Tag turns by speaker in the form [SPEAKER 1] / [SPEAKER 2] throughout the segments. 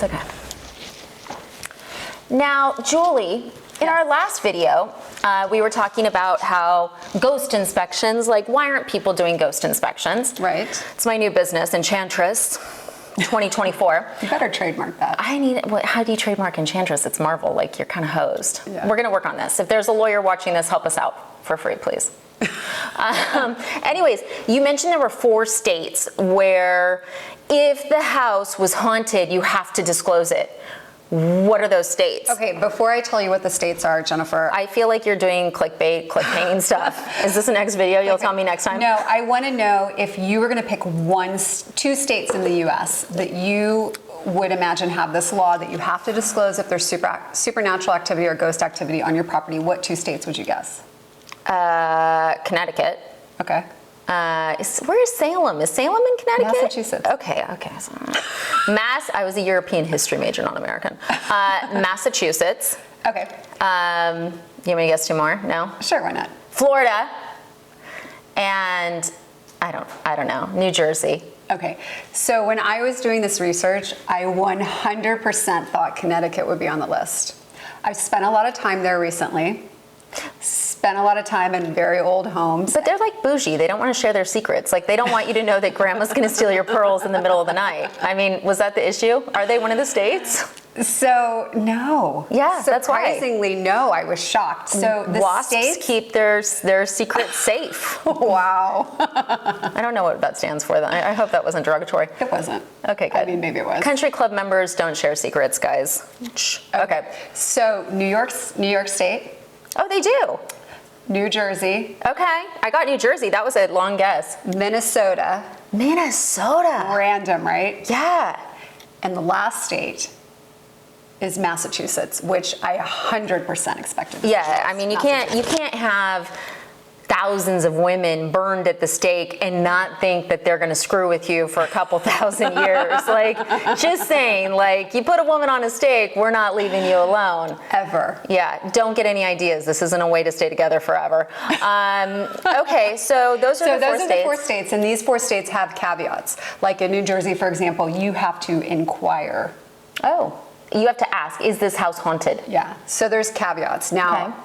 [SPEAKER 1] okay. Now, Julie, in our last video, we were talking about how ghost inspections, like why aren't people doing ghost inspections?
[SPEAKER 2] Right.
[SPEAKER 1] It's my new business, Enchantress 2024.
[SPEAKER 2] You better trademark that.
[SPEAKER 1] I need it. How do you trademark Enchantress? It's Marvel, like you're kind of hosed.
[SPEAKER 2] Yeah.
[SPEAKER 1] We're gonna work on this. If there's a lawyer watching this, help us out for free, please. Anyways, you mentioned there were 4 states where if the house was haunted, you have to disclose it. What are those states?
[SPEAKER 2] Okay, before I tell you what the states are, Jennifer.
[SPEAKER 1] I feel like you're doing clickbait, cliffhanging stuff. Is this the next video? You'll tell me next time?
[SPEAKER 2] No, I want to know if you were going to pick 2 states in the U.S. that you would imagine have this law that you have to disclose if there's supernatural activity or ghost activity on your property. What 2 states would you guess?
[SPEAKER 1] Connecticut.
[SPEAKER 2] Okay.
[SPEAKER 1] Where is Salem? Is Salem in Connecticut?
[SPEAKER 2] Massachusetts.
[SPEAKER 1] Okay. So, I was a European history major, not American. Massachusetts.
[SPEAKER 2] Okay.
[SPEAKER 1] You want me to guess 2 more? No?
[SPEAKER 2] Sure, why not?
[SPEAKER 1] Florida. And I don't know. New Jersey.
[SPEAKER 2] Okay. So when I was doing this research, I 100% thought Connecticut would be on the list. I've spent a lot of time there recently. Spent a lot of time in very old homes.
[SPEAKER 1] But they're like bougie. They don't want to share their secrets. Like they don't want you to know that grandma's going to steal your pearls in the middle of the night. I mean, was that the issue? Are they one of the states?
[SPEAKER 2] So no.
[SPEAKER 1] Yeah, that's why.
[SPEAKER 2] Surprisingly, no. I was shocked. So the
[SPEAKER 1] WASPs
[SPEAKER 2] states
[SPEAKER 1] keep their secrets safe.
[SPEAKER 2] Wow.
[SPEAKER 1] I don't know what that stands for. I hope that wasn't derogatory.
[SPEAKER 2] It wasn't.
[SPEAKER 1] Okay, good.
[SPEAKER 2] I mean, maybe it was.
[SPEAKER 1] Country club members don't share secrets, guys. Shh. Okay.
[SPEAKER 2] So New York State.
[SPEAKER 1] Oh, they do.
[SPEAKER 2] New Jersey.
[SPEAKER 1] Okay, I got New Jersey. That was a long guess.
[SPEAKER 2] Minnesota.
[SPEAKER 1] Minnesota.
[SPEAKER 2] Random, right?
[SPEAKER 1] Yeah.
[SPEAKER 2] And the last state is Massachusetts, which I 100% expected.
[SPEAKER 1] Yeah, I mean, you can't have thousands of women burned at the stake and not think that they're going to screw with you for a couple thousand years. Like, just saying, like, you put a woman on a stake, we're not leaving you alone.
[SPEAKER 2] Ever.
[SPEAKER 1] Yeah, don't get any ideas. This isn't a way to stay together forever. Okay, so those are
[SPEAKER 2] the 4 states, and these 4 states have caveats. Like in New Jersey, for example, you have to inquire.
[SPEAKER 1] Oh, you have to ask, is this house haunted?
[SPEAKER 2] Yeah, so there's caveats. Now,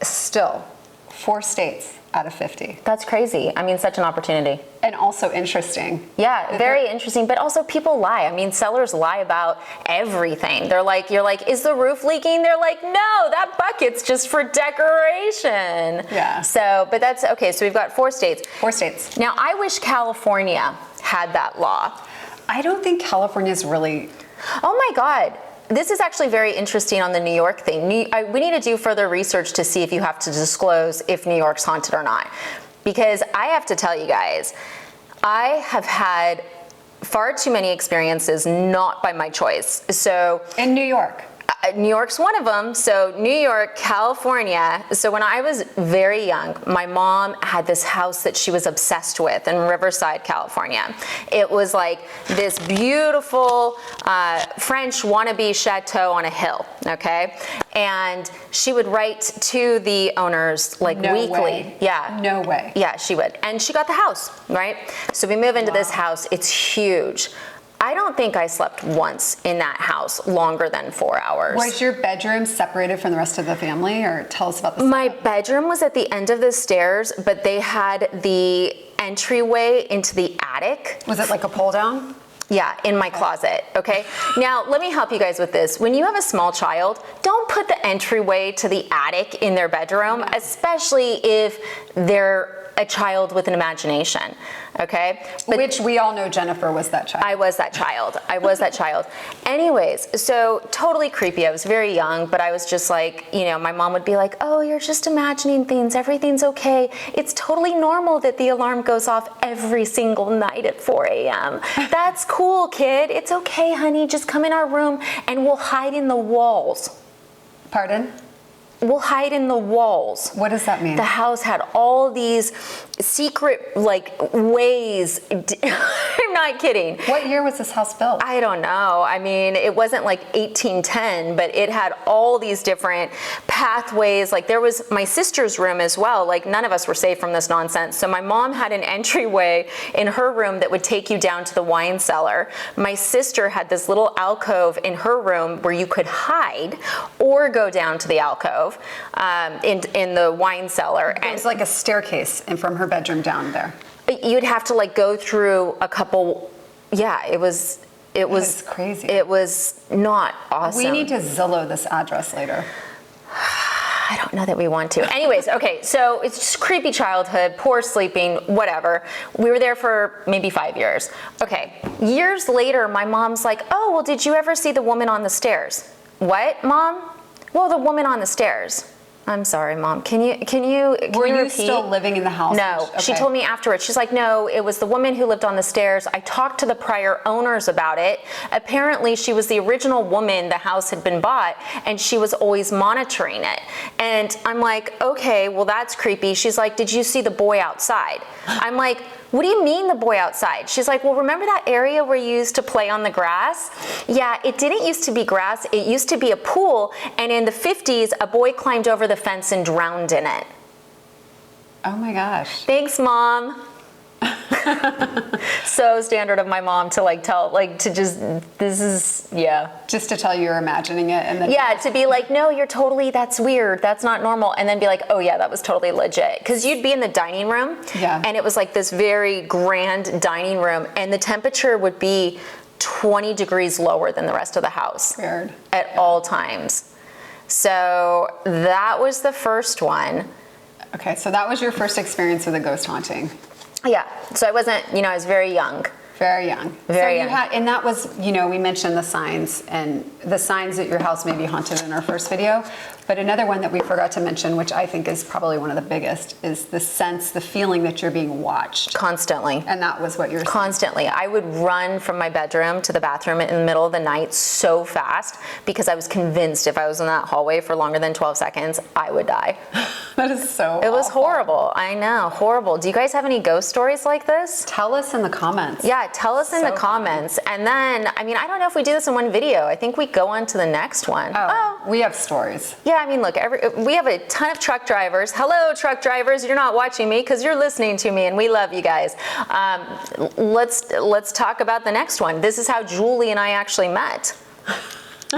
[SPEAKER 2] still, 4 states out of 50.
[SPEAKER 1] That's crazy. I mean, such an opportunity.
[SPEAKER 2] And also interesting.
[SPEAKER 1] Yeah, very interesting, but also people lie. I mean, sellers lie about everything. They're like, you're like, is the roof leaking? They're like, no, that bucket's just for decoration.
[SPEAKER 2] Yeah.
[SPEAKER 1] So, but that's, okay, so we've got 4 states.
[SPEAKER 2] 4 states.
[SPEAKER 1] Now, I wish California had that law.
[SPEAKER 2] I don't think California's really...
[SPEAKER 1] Oh my God. This is actually very interesting on the New York thing. We need to do further research to see if you have to disclose if New York's haunted or not. Because I have to tell you guys, I have had far too many experiences not by my choice. So
[SPEAKER 2] in New York.
[SPEAKER 1] New York's one of them. So New York, California. So when I was very young, my mom had this house that she was obsessed with in Riverside, California. It was like this beautiful French wannabe chateau on a hill, okay? And she would write to the owners like
[SPEAKER 2] No
[SPEAKER 1] weekly.
[SPEAKER 2] way.
[SPEAKER 1] Yeah.
[SPEAKER 2] No way.
[SPEAKER 1] Yeah, she would. And she got the house, right? So we move into this house. It's huge. I don't think I slept once in that house longer than 4 hours.
[SPEAKER 2] Was your bedroom separated from the rest of the family, or tell us about this?
[SPEAKER 1] My bedroom was at the end of the stairs, but they had the entryway into the attic.
[SPEAKER 2] Was it like a pull down?
[SPEAKER 1] Yeah, in my closet, okay? Now, let me help you guys with this. When you have a small child, don't put the entryway to the attic in their bedroom, especially if they're a child with an imagination, okay?
[SPEAKER 2] But which we all know Jennifer was that child.
[SPEAKER 1] I was that child. I was that child. Anyways, so totally creepy. I was very young, but I was just like, you know, my mom would be like, oh, you're just imagining things. Everything's okay. It's totally normal that the alarm goes off every single night at 4 a.m. That's cool, kid. It's okay, honey. Just come in our room and we'll hide in the walls.
[SPEAKER 2] Pardon?
[SPEAKER 1] We'll hide in the walls.
[SPEAKER 2] What does that mean?
[SPEAKER 1] The house had all these secret, like, ways. I I'm not kidding.
[SPEAKER 2] What year was this house built?
[SPEAKER 1] I don't know. I mean, it wasn't like 1810, but it had all these different pathways. Like there was my sister's room as well. Like none of us were safe from this nonsense. So my mom had an entryway in her room that would take you down to the wine cellar. My sister had this little alcove in her room where you could hide or go down to the alcove in the wine cellar.
[SPEAKER 2] It was like a staircase and from her bedroom down there.
[SPEAKER 1] You'd have to like go through a couple. Yeah, it was
[SPEAKER 2] crazy.
[SPEAKER 1] It was not awesome.
[SPEAKER 2] We need to Zillow this address later.
[SPEAKER 1] I don't know that we want to. Anyways, okay, so it's just creepy childhood, poor sleeping, whatever. We were there for maybe 5 years. Okay, years later, my mom's like, oh, well, did you ever see the woman on the stairs? What, Mom? Well, the woman on the stairs. I'm sorry, Mom. Can you
[SPEAKER 2] Were you
[SPEAKER 1] repeat?
[SPEAKER 2] still living in the house?
[SPEAKER 1] No, she told me afterwards. She's like, no, it was the woman who lived on the stairs. I talked to the prior owners about it. Apparently, she was the original woman the house had been bought, and she was always monitoring it. And I'm like, okay, well, that's creepy. She's like, did you see the boy outside? I'm like, what do you mean the boy outside? She's like, well, remember that area where you used to play on the grass? Yeah, it didn't used to be grass. It used to be a pool. And in the 50s, a boy climbed over the fence and drowned in it.
[SPEAKER 2] Oh my gosh.
[SPEAKER 1] Thanks, Mom. So standard of my mom to like tell, like to just, this is, yeah.
[SPEAKER 2] Just to tell you you're imagining it and then.
[SPEAKER 1] Yeah, to be like, no, you're totally, that's weird. That's not normal. And then be like, oh yeah, that was totally legit. Because you'd be in the dining room.
[SPEAKER 2] Yeah.
[SPEAKER 1] And it was like this very grand dining room. And the temperature would be 20 degrees lower than the rest of the house.
[SPEAKER 2] Weird.
[SPEAKER 1] At all times. So that was the first one.
[SPEAKER 2] Okay, so that was your first experience with a ghost haunting.
[SPEAKER 1] Yeah, so I wasn't, I was very young.
[SPEAKER 2] Very young.
[SPEAKER 1] Very
[SPEAKER 2] so
[SPEAKER 1] young.
[SPEAKER 2] And that was, we mentioned the signs and the signs that your house may be haunted in our first video. But another one that we forgot to mention, which I think is probably one of the biggest, is the sense, the feeling that you're being watched.
[SPEAKER 1] Constantly.
[SPEAKER 2] And that was what you're saying.
[SPEAKER 1] Constantly. I would run from my bedroom to the bathroom in the middle of the night so fast because I was convinced if I was in that hallway for longer than 12 seconds, I would die.
[SPEAKER 2] That is so
[SPEAKER 1] It was
[SPEAKER 2] awful.
[SPEAKER 1] horrible. I know, horrible. Do you guys have any ghost stories like this?
[SPEAKER 2] Tell us in the comments.
[SPEAKER 1] Yeah, tell us in the comments. And then, I don't know if we do this in one video. I think we go on to the next one.
[SPEAKER 2] Oh, we have stories.
[SPEAKER 1] Yeah, look, we have a ton of truck drivers. Hello, truck drivers. You're not watching me because you're listening to me, and we love you guys. Let's talk about the next one. This is how Julie and I actually met.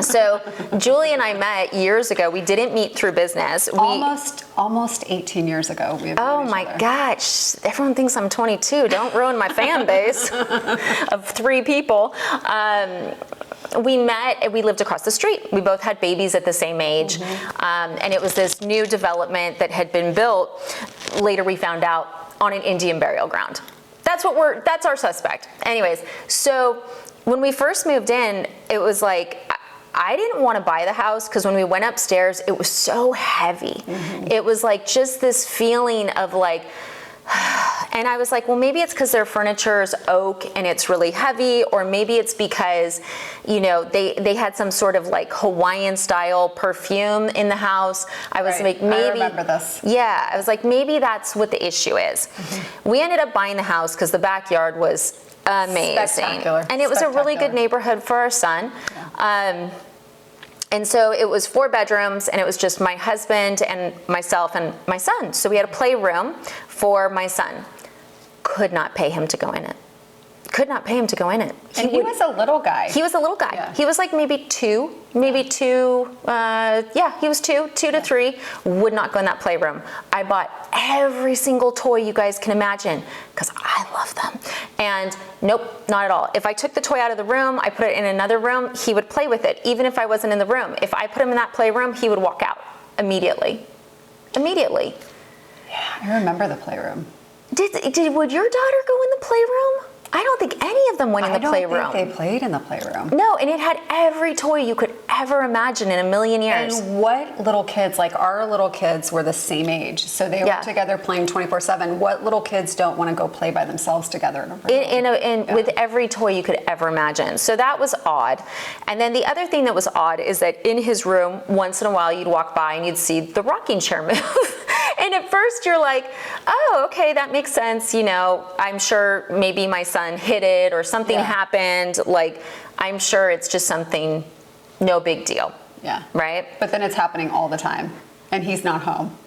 [SPEAKER 1] So Julie and I met years ago. We didn't meet through business.
[SPEAKER 2] Almost 18 years ago.
[SPEAKER 1] Oh my gosh. Everyone thinks I'm 22. Don't ruin my fan base of 3 people. We met and we lived across the street. We both had babies at the same age. And it was this new development that had been built. Later we found out on an Indian burial ground. That's our suspect. Anyways, so when we first moved in, it was like, I didn't want to buy the house because when we went upstairs, it was so heavy. It was like just this feeling of like, and I was like, well, maybe it's because their furniture is oak and it's really heavy, or maybe it's because, they had some sort of like Hawaiian style perfume in the house. I was like, maybe.
[SPEAKER 2] I remember this.
[SPEAKER 1] Yeah, I was like, maybe that's what the issue is. We ended up buying the house because the backyard was amazing.
[SPEAKER 2] Spectacular.
[SPEAKER 1] And it was a really good neighborhood for our son. Yeah. And so it was 4 bedrooms, and it was just my husband and myself and my son. So we had a playroom for my son. Could not pay him to go in it. Could not pay him to go in it.
[SPEAKER 2] And he was a little guy.
[SPEAKER 1] He was a little guy. Yeah. He was like maybe 2. He was 2 to 3. Would not go in that playroom. I bought every single toy you guys can imagine because I love them. And nope, not at all. If I took the toy out of the room, I put it in another room, he would play with it, even if I wasn't in the room. If I put him in that playroom, he would walk out immediately. Immediately.
[SPEAKER 2] Yeah, I remember the playroom.
[SPEAKER 1] Would your daughter go in the playroom? I don't think any of them went in the playroom.
[SPEAKER 2] I don't think they played in the playroom.
[SPEAKER 1] No, and it had every toy you could ever imagine in a million years.
[SPEAKER 2] And what little kids, like our little kids were the same age, so they were together playing 24/7. What little kids don't want to go play by themselves together in a room?
[SPEAKER 1] With every toy you could ever imagine. So that was odd. And then the other thing that was odd is that in his room, once in a while you'd walk by and you'd see the rocking chair move. And at first you're like, oh, okay, that makes sense. You know, I'm sure maybe my son hit it or something happened. Like, I'm sure it's just something, no big deal.
[SPEAKER 2] Yeah.
[SPEAKER 1] Right?
[SPEAKER 2] But then it's happening all the time, and he's not home.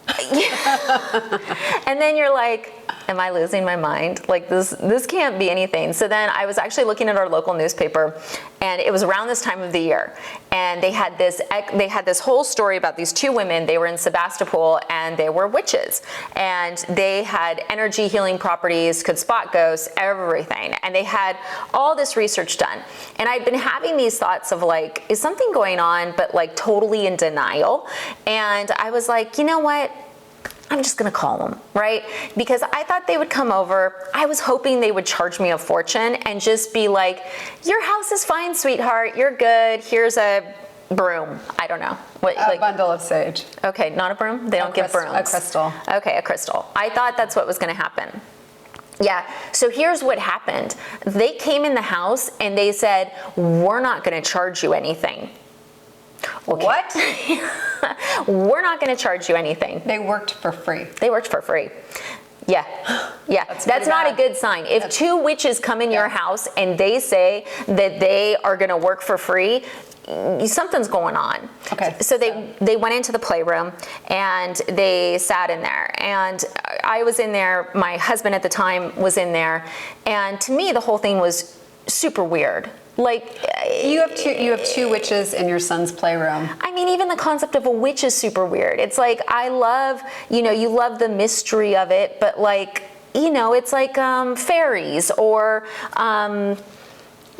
[SPEAKER 1] And then you're like, am I losing my mind? Like, this can't be anything. So then I was actually looking at our local newspaper, and it was around this time of the year, and they had this whole story about these two women. They were in Sebastopol, and they were witches, and they had energy healing properties, could spot ghosts, everything, and they had all this research done. And I'd been having these thoughts of like, is something going on, but like totally in denial. And I was like, you know what? I'm just gonna call them, right? Because I thought they would come over. I was hoping they would charge me a fortune and just be like, your house is fine, sweetheart, you're good, here's a broom. I don't know. What,
[SPEAKER 2] A bundle of sage.
[SPEAKER 1] Okay, not a broom? They don't give brooms.
[SPEAKER 2] A crystal.
[SPEAKER 1] Okay, a crystal. I thought that's what was gonna happen. Yeah, so here's what happened. They came in the house and they said, we're not gonna charge you anything. Okay.
[SPEAKER 2] What?
[SPEAKER 1] We're not going to charge you anything.
[SPEAKER 2] They worked for free.
[SPEAKER 1] They worked for free. Yeah. Yeah. That's not a good sign. If two witches come in your house and they say that they are going to work for free, something's going on.
[SPEAKER 2] Okay.
[SPEAKER 1] So they went into the playroom and they sat in there. And I was in there. My husband at the time was in there. And to me, the whole thing was super weird. Like,
[SPEAKER 2] you have two witches in your son's playroom.
[SPEAKER 1] I mean, even the concept of a witch is super weird. It's like, I love, you know, you love the mystery of it, but like, you know, it's like fairies or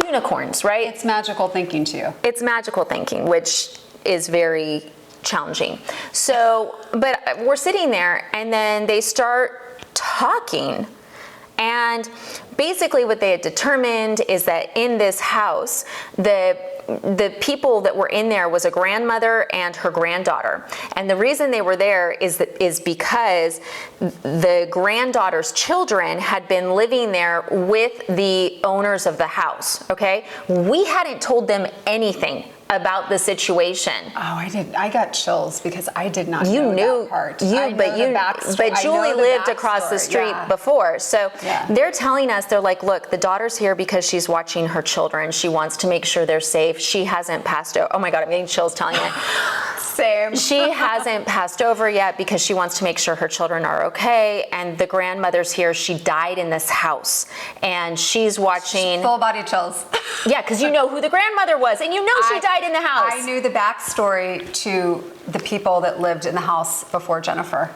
[SPEAKER 1] unicorns, right?
[SPEAKER 2] It's magical thinking to you.
[SPEAKER 1] It's magical thinking, which is very challenging. So, but we're sitting there and then they start talking. And basically what they had determined is that in this house, the people that were in there was a grandmother and her granddaughter. And the reason they were there is because the granddaughter's children had been living there with the owners of the house, okay? We hadn't told them anything about the situation.
[SPEAKER 2] Oh, I did. I got chills because I did not know that part.
[SPEAKER 1] But Julie lived across the street before. So they're telling us, they're like, look, the daughter's here because she's watching her children. She wants to make sure they're safe. She hasn't passed over. Oh my God, I'm getting chills telling you.
[SPEAKER 2] Same.
[SPEAKER 1] She hasn't passed over yet because she wants to make sure her children are okay. And the grandmother's here. She died in this house. And she's watching.
[SPEAKER 2] Full body chills.
[SPEAKER 1] Yeah, because you know who the grandmother was. And you know she died in the house.
[SPEAKER 2] I knew the backstory to the people that lived in the house before Jennifer.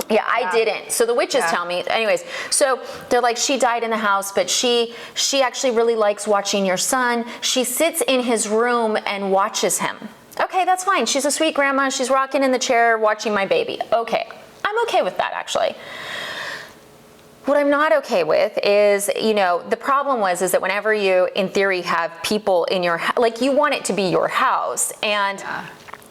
[SPEAKER 1] Yeah, I didn't. So the witches tell me. Anyways, so they're like, she died in the house, but she actually really likes watching your son. She sits in his room and watches him. Okay, that's fine. She's a sweet grandma. She's rocking in the chair watching my baby. Okay, I'm okay with that actually. What I'm not okay with is, you know, the problem is that whenever you, in theory, have people in your, like you want it to be your house, and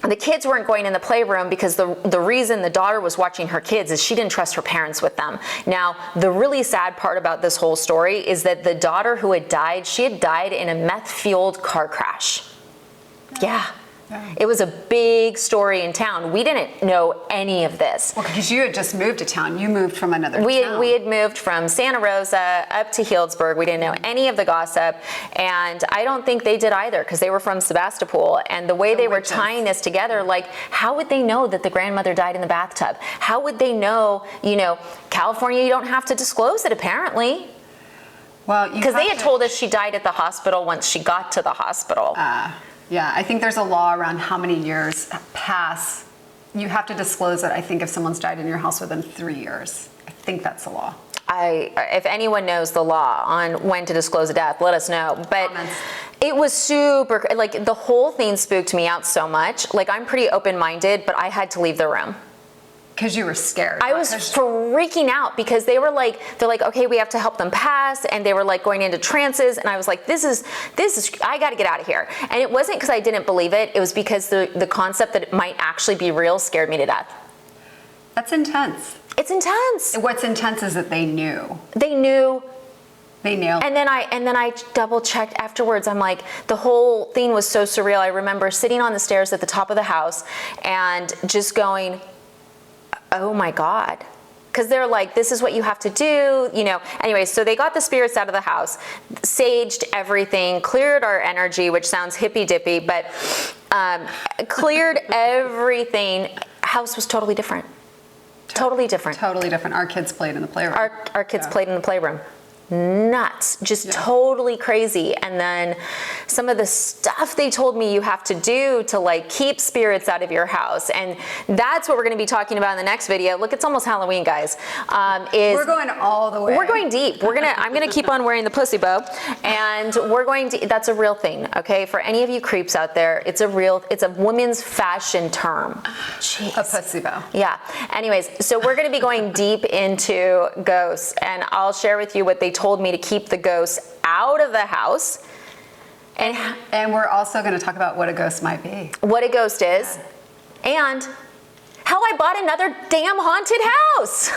[SPEAKER 1] the kids weren't going in the playroom because the reason the daughter was watching her kids is she didn't trust her parents with them. Now, the really sad part about this whole story is that the daughter who had died, she had died in a meth-fueled car crash. Yeah. It was a big story in town. We didn't know any of this.
[SPEAKER 2] Well, because you had just moved to town. You moved from another town.
[SPEAKER 1] We had moved from Santa Rosa up to Healdsburg. We didn't know any of the gossip. And I don't think they did either because they were from Sebastopol. And the way they were tying this together, like, how would they know that the grandmother died in the bathtub? How would they know, you know, California, you don't have to disclose it apparently.
[SPEAKER 2] Well,
[SPEAKER 1] because they had told us she died at the hospital once she got to the hospital.
[SPEAKER 2] Yeah, I think there's a law around how many years pass. You have to disclose it, I think, if someone's died in your house within 3 years. I think that's the law.
[SPEAKER 1] If anyone knows the law on when to disclose a death, let us know. But
[SPEAKER 2] Comments.
[SPEAKER 1] It was super, like the whole thing spooked me out so much. Like I'm pretty open-minded, but I had to leave the room.
[SPEAKER 2] Because you were scared.
[SPEAKER 1] I was freaking out because they're like, okay, we have to help them pass. And they were like going into trances. And I was like, this is, I got to get out of here. And it wasn't because I didn't believe it. It was because the concept that it might actually be real scared me to death.
[SPEAKER 2] That's intense.
[SPEAKER 1] It's intense.
[SPEAKER 2] What's intense is that they knew.
[SPEAKER 1] They knew.
[SPEAKER 2] They knew.
[SPEAKER 1] And then I double checked afterwards. I'm like, the whole thing was so surreal. I remember sitting on the stairs at the top of the house and just going, oh my God. Because they're like, this is what you have to do, you know. Anyway, so they got the spirits out of the house, saged everything, cleared our energy, which sounds hippy-dippy, but cleared everything. House was totally different. Totally different.
[SPEAKER 2] Totally different. Our kids played in the playroom.
[SPEAKER 1] Our kids played in the playroom. Nuts, just totally crazy. And then some of the stuff they told me you have to do to like keep spirits out of your house, and that's what we're going to be talking about in the next video. Look, it's almost Halloween, guys.
[SPEAKER 2] We're going all the way.
[SPEAKER 1] We're going deep. I'm gonna keep on wearing the pussy bow, and we're going to. That's a real thing, okay? For any of you creeps out there, it's a women's fashion term. Jeez.
[SPEAKER 2] A pussy bow.
[SPEAKER 1] Yeah. Anyways, so we're going to be going deep into ghosts, and I'll share with you what they told me to keep the ghosts out of the house.
[SPEAKER 2] And we're also going to talk about what a ghost might be.
[SPEAKER 1] What a ghost is, and how I bought another damn haunted house.